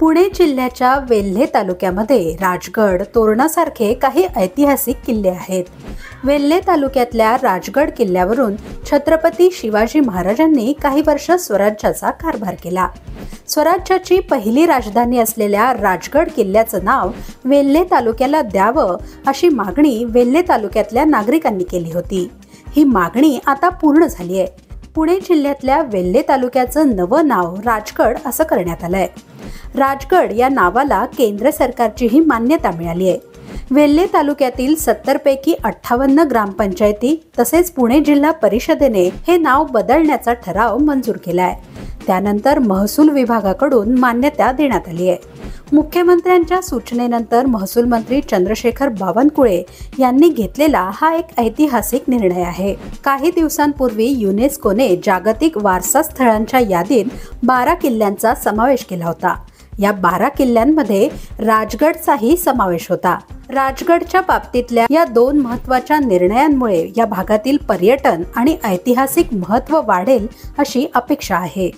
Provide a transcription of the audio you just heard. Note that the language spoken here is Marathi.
पुणे जिल्ह्याच्या वेल्हे तालुक्यामध्ये राजगड, तोरणासारखे काही ऐतिहासिक किल्ले आहेत। वेल्हे तालुक्यातल्या राजगड किल्ल्यावरून छत्रपती शिवाजी महाराजांनी काही वर्ष स्वराज्याचा कारभार केला। स्वराज्याची पहिली राजधानी असलेल्या राजगड किल्ल्याचं नाव वेल्हे तालुक्याला द्यावं अशी मागणी वेल्हे तालुक्यातल्या नागरिकांनी केली होती। ही मागणी आता पूर्ण झाली आहे। पुणे जिल्ह्यातल्या वेल्हे तालुक्याचं नवं नाव राजगड असं करण्यात आलंय। राजगड या नावाला केंद्र सरकारचीही मान्यता मिळाली आहे। वेल्हे तालुक्यातील 70 पैकी 58 ग्रामपंचायती तसेच पुणे जिल्हा परिषदेने हे नाव बदलण्याचा ठराव मंजूर केलाय। त्यानंतर महसूल विभागाकडून मान्यता देण्यात आली आहे। मुख्यमंत्र्यांच्या सूचनेनंतर महसूल मंत्री चंद्रशेखर बावनकुळे यांनी घेतलेला हा एक ऐतिहासिक निर्णय आहे। काही दिवसांपूर्वी युनेस्कोने जागतिक वारसा स्थळांच्या यादीत 12 किल्ल्यांचा समावेश केला होता। या 12 किल्ल्यांमध्ये राजगडचाही समावेश होता। राजगडच्या बाबतीतल्या या 2 महत्त्वाच्या निर्णयांमुळे या भागातील पर्यटन आणि ऐतिहासिक महत्त्व वाढेल अशी अपेक्षा आहे।